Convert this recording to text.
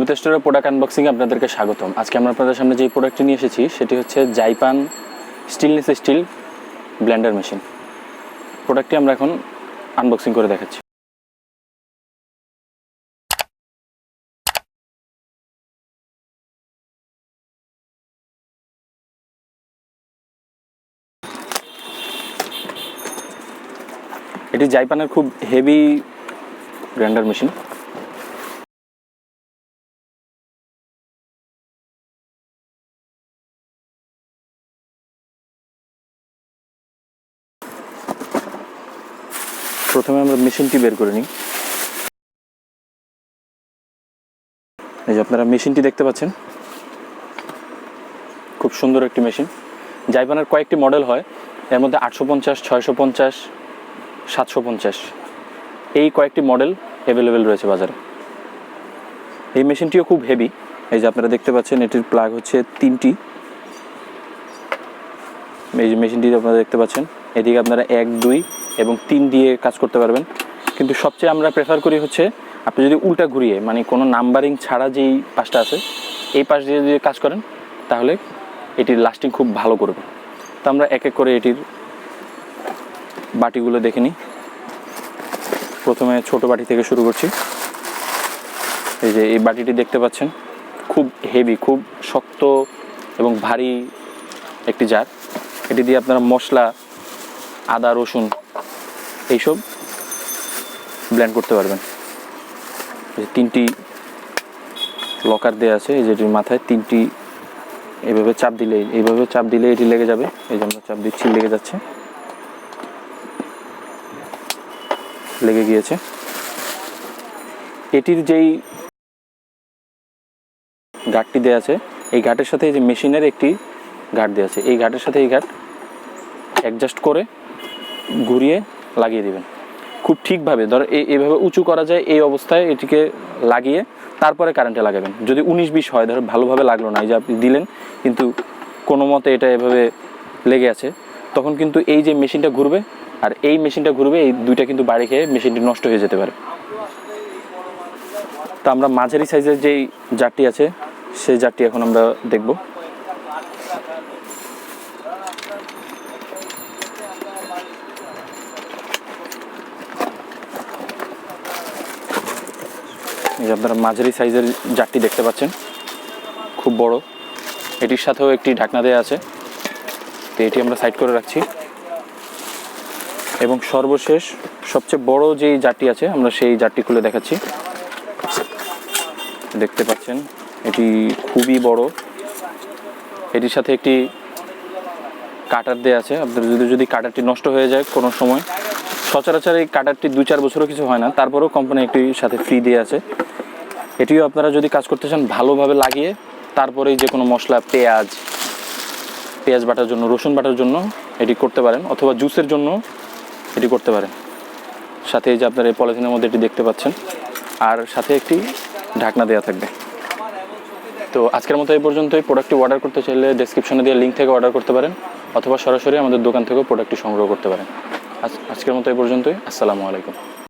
নমিতা স্টোরের product unboxing আপনাদেরকে স্বাগতম। আজকে আমরা আপনাদের সামনে যে প্রোডাক্টটি নিয়ে এসেছি সেটি হচ্ছে জাইপান স্টেনলেস স্টিল ব্লেন্ডার মেশিন। প্রোডাক্টটি আমরা এখন আনবক্সিং করে দেখাচ্ছি। এটি জাইপানের খুব হেভি গ্রাইন্ডার মেশিন। প্রথমে আমরা মেশিনটি বের করে নিই। এই যে আপনারা মেশিনটি দেখতে পাচ্ছেন, খুব সুন্দর একটি মেশিন। জাইপানের কয়েকটি মডেল হয়, এর মধ্যে 850, 650, 750 এই কয়েকটি মডেল অ্যাভেলেবেল রয়েছে বাজারে। এই মেশিনটিও খুব হেভি। এই যে আপনারা দেখতে পাচ্ছেন, এটির প্লাগ হচ্ছে 3টি। এই যে মেশিনটি আপনারা দেখতে পাচ্ছেন, এদিকে আপনারা 1, 2 এবং 3 দিয়ে কাজ করতে পারবেন। কিন্তু সবচেয়ে আমরা প্রেফার করি হচ্ছে আপনি যদি উল্টা ঘুরিয়ে, মানে কোনো নাম্বারিং ছাড়া যেই পাশটা আছে এই পাশ দিয়ে যদি কাজ করেন তাহলে এটির লাস্টিং খুব ভালো করবে। তো আমরা এক এক করে এটির বাটিগুলো দেখে নিই। প্রথমে ছোট বাটি থেকে শুরু করছি। এই যে এই বাটিটি দেখতে পাচ্ছেন, খুব হেভি, খুব শক্ত এবং ভারী একটি জার। এটি দিয়ে আপনারা মশলা, আদা, রসুন এইসব ব্লেন্ড করতে পারবেন। এই 3টি লকার দেওয়া আছে। এই যে এটির মাথায় 3টি এইভাবে চাপ দিলে এটি লেগে যাবে। এই যে আমরা চাপ দিচ্ছি, লেগে যাচ্ছে, লেগে গিয়েছে। এটির যেই গাঁটটি দেওয়া আছে, এই গাঁটের সাথে এই যে মেশিনের একটি গাঁট দেওয়া আছে, এই গাঁটের সাথে এই গাঁট অ্যাডজাস্ট করে ঘুরিয়ে লাগিয়ে দিবেন খুব ঠিকভাবে। ধর এইভাবে উঁচু করা যায়, এই অবস্থায় এটিকে লাগিয়ে তারপরে কারেন্টে লাগাবেন। যদি 19-20 হয়, ধর ভালোভাবে লাগলো না, এই যে আপনি দিলেন কিন্তু কোনো মতে এটা এভাবে লেগে আছে, তখন কিন্তু এই যে মেশিনটা ঘুরবে আর এই মেশিনটা ঘুরবে, এই দুইটা কিন্তু বাড়ি খেয়ে মেশিনটি নষ্ট হয়ে যেতে পারে। তো আমরা মাঝারি সাইজের যেই জারটি আছে সেই জারটি এখন আমরা দেখব। এই যে আপনারা মাঝারি সাইজের জারটি দেখতে পাচ্ছেন, খুব বড়। এটির সাথেও একটি ঢাকনা দেওয়া আছে, তো এটি আমরা সাইড করে রাখছি। এবং সর্বশেষ সবচেয়ে বড় যেই জারটি আছে, আমরা সেই জারটি খুলে দেখাচ্ছি। দেখতে পাচ্ছেন এটি খুবই বড়। এটির সাথে একটি কাটার দেওয়া আছে। আপনার যদি কাটারটি নষ্ট হয়ে যায় কোনো সময়, সচরাচর এই কাটারটি 2-4 বছরও কিছু হয় না, তারপরেও কোম্পানি একটির সাথে ফ্রি দিয়ে আছে। এটিও আপনারা যদি কাজ করতে চান ভালোভাবে লাগিয়ে তারপরেই যে কোনো মশলা, পেঁয়াজ বাটার জন্য, রসুন বাটার জন্য এটি করতে পারেন, অথবা জুসের জন্য এটি করতে পারেন। সাথে এই যে আপনার এই পলিথিনের মধ্যে এটি দেখতে পাচ্ছেন, আর সাথে একটি ঢাকনা দেওয়া থাকবে। তো আজকের মতো এই পর্যন্তই। প্রোডাক্টটি অর্ডার করতে চাইলে ডেসক্রিপশনে দেওয়া লিঙ্ক থেকে অর্ডার করতে পারেন, অথবা সরাসরি আমাদের দোকান থেকেও প্রোডাক্টটি সংগ্রহ করতে পারেন। আজকের মতো এই পর্যন্তই। আসসালামু আলাইকুম।